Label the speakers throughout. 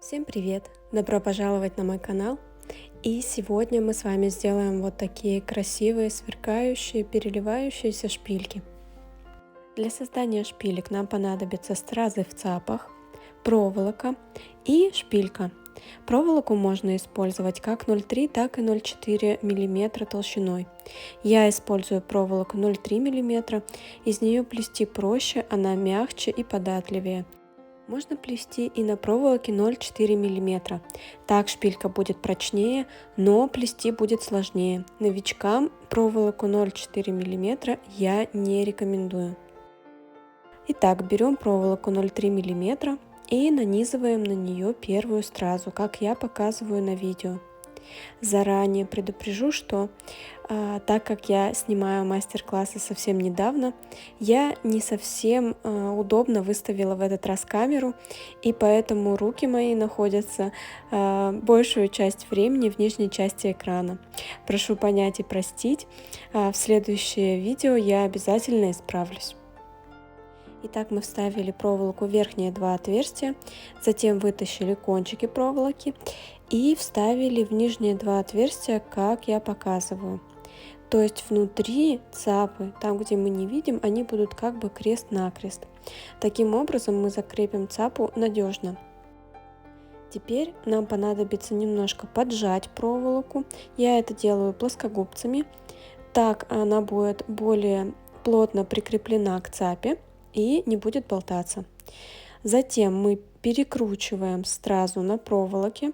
Speaker 1: Всем привет! Добро пожаловать на мой канал. И сегодня мы с вами сделаем вот такие красивые, сверкающие, переливающиеся шпильки. Для создания шпилек нам понадобятся стразы в цапах, проволока и шпилька. Проволоку можно использовать как 0,3, так и 0,4 мм толщиной. Я использую проволоку 0,3 мм, из нее плести проще, она мягче и податливее. Можно плести и на проволоке 0,4 мм. Так шпилька будет прочнее, но плести будет сложнее. Новичкам проволоку 0,4 мм я не рекомендую. Итак, берем проволоку 0,3 мм и нанизываем на нее первую стразу, как я показываю на видео. Заранее предупрежу, что так как я снимаю мастер-классы совсем недавно, я не совсем удобно выставила в этот раз камеру, и поэтому руки мои находятся большую часть времени в нижней части экрана. Прошу понять и простить, в следующее видео я обязательно исправлюсь. Итак, мы вставили проволоку в верхние два отверстия, затем вытащили кончики проволоки и вставили в нижние два отверстия, как я показываю. То есть внутри цапы, там где мы не видим, они будут как бы крест-накрест. Таким образом мы закрепим цапу надежно. Теперь нам понадобится немножко поджать проволоку. Я это делаю плоскогубцами. Так она будет более плотно прикреплена к цапе и не будет болтаться. Затем мы перекручиваем стразу на проволоке.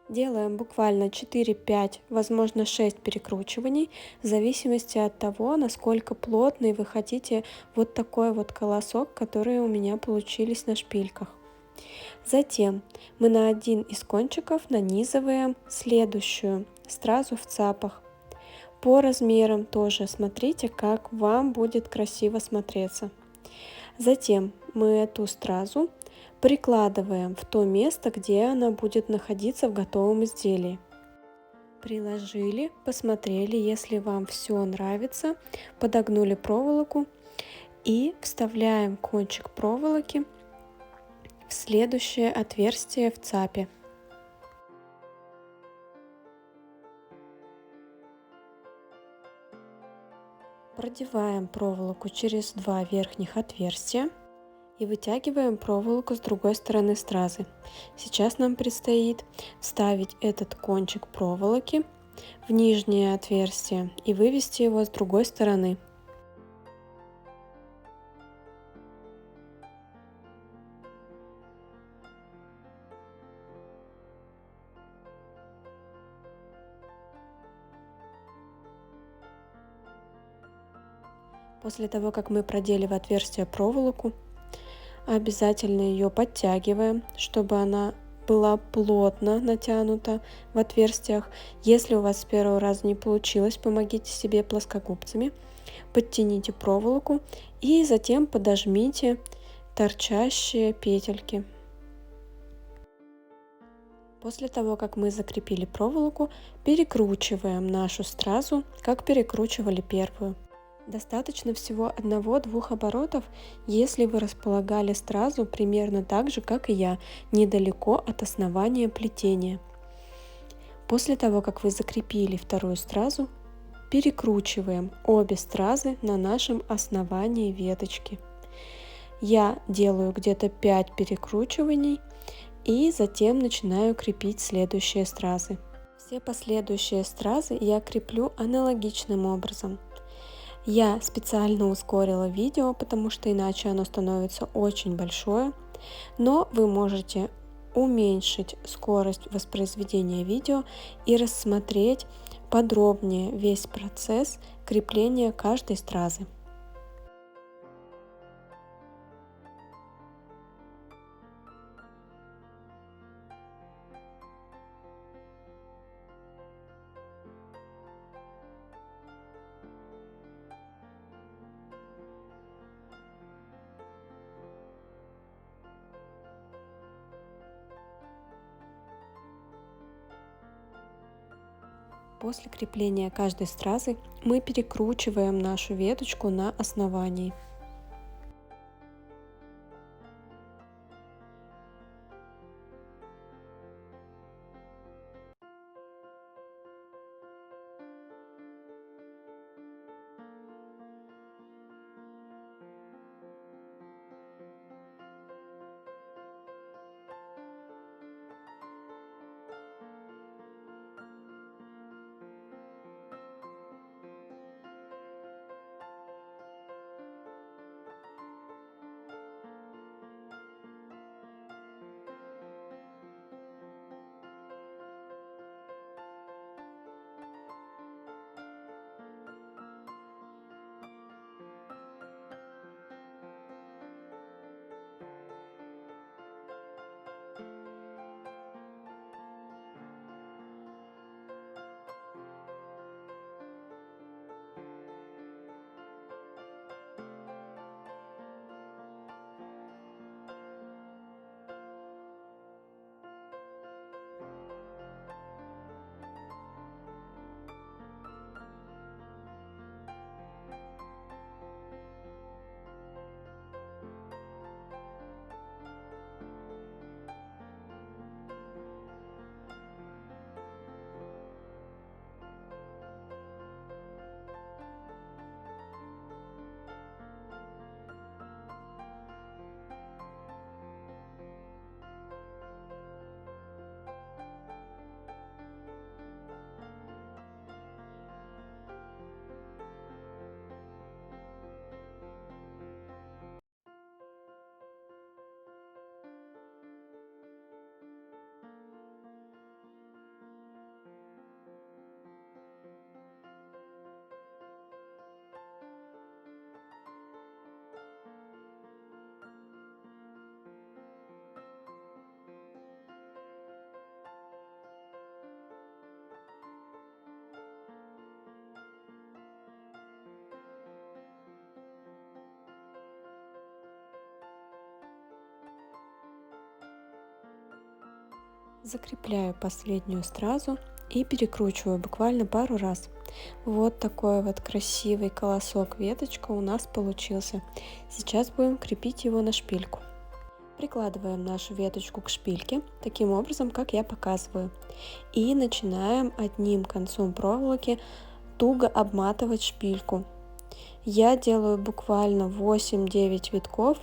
Speaker 1: Делаем буквально 4-5, возможно 6 перекручиваний, в зависимости от того, насколько плотный вы хотите вот такой вот колосок, которые у меня получились на шпильках. Затем мы на один из кончиков нанизываем следующую стразу в цапах. По размерам тоже смотрите, как вам будет красиво смотреться. Затем мы эту стразу прикладываем в то место, где она будет находиться в готовом изделии. Приложили, посмотрели, если вам все нравится, подогнули проволоку и вставляем кончик проволоки в следующее отверстие в цапе. Продеваем проволоку через два верхних отверстия и вытягиваем проволоку с другой стороны стразы. Сейчас нам предстоит вставить этот кончик проволоки в нижнее отверстие и вывести его с другой стороны. После того, как мы продели в отверстие проволоку, обязательно ее подтягиваем, чтобы она была плотно натянута в отверстиях. Если у вас с первого раза не получилось, помогите себе плоскогубцами, подтяните проволоку и затем подожмите торчащие петельки. После того, как мы закрепили проволоку, перекручиваем нашу стразу, как перекручивали первую. Достаточно всего 1-2 оборотов, если вы располагали стразу примерно так же, как и я, недалеко от основания плетения. После того, как вы закрепили вторую стразу, перекручиваем обе стразы на нашем основании веточки. Я делаю где-то 5 перекручиваний и затем начинаю крепить следующие стразы. Все последующие стразы я креплю аналогичным образом. Я специально ускорила видео, потому что иначе оно становится очень большое, но вы можете уменьшить скорость воспроизведения видео и рассмотреть подробнее весь процесс крепления каждой стразы. После крепления каждой стразы мы перекручиваем нашу веточку на основании. Закрепляю последнюю стразу и перекручиваю буквально пару раз. Вот такой вот красивый колосок веточка у нас получился. Сейчас будем крепить его на шпильку. Прикладываем нашу веточку к шпильке, таким образом, как я показываю. И начинаем одним концом проволоки туго обматывать шпильку. Я делаю буквально 8-9 витков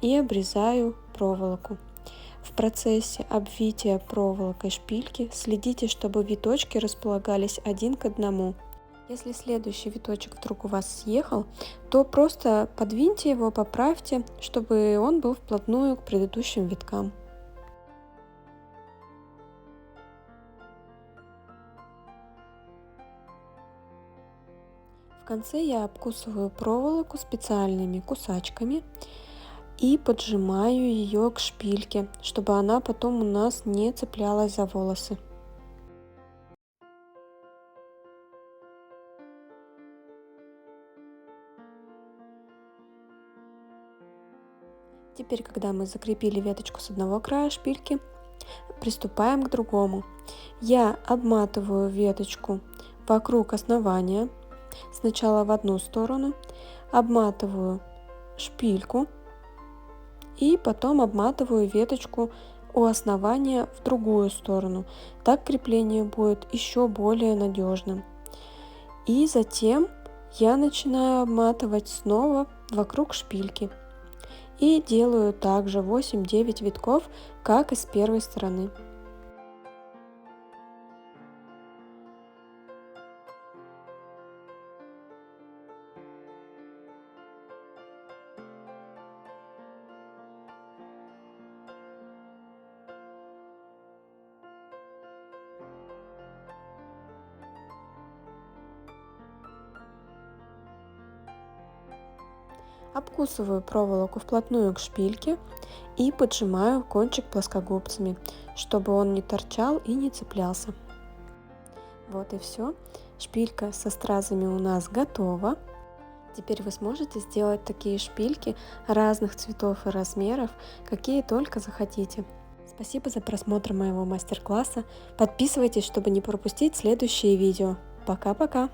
Speaker 1: и обрезаю проволоку. В процессе обвития проволокой шпильки следите, чтобы виточки располагались один к одному. Если следующий виточек вдруг у вас съехал, то просто подвиньте его, поправьте, чтобы он был вплотную к предыдущим виткам. В конце я обкусываю проволоку специальными кусачками и поджимаю ее к шпильке, чтобы она потом у нас не цеплялась за волосы. Теперь, когда мы закрепили веточку с одного края шпильки, приступаем к другому. Я обматываю веточку вокруг основания, сначала в одну сторону, обматываю шпильку и потом обматываю веточку у основания в другую сторону. Так крепление будет еще более надежным. И затем я начинаю обматывать снова вокруг шпильки. И делаю также 8-9 витков, как и с первой стороны. Обкусываю проволоку вплотную к шпильке и поджимаю кончик плоскогубцами, чтобы он не торчал и не цеплялся. Вот и все. Шпилька со стразами у нас готова. Теперь вы сможете сделать такие шпильки разных цветов и размеров, какие только захотите. Спасибо за просмотр моего мастер-класса. Подписывайтесь, чтобы не пропустить следующие видео. Пока-пока!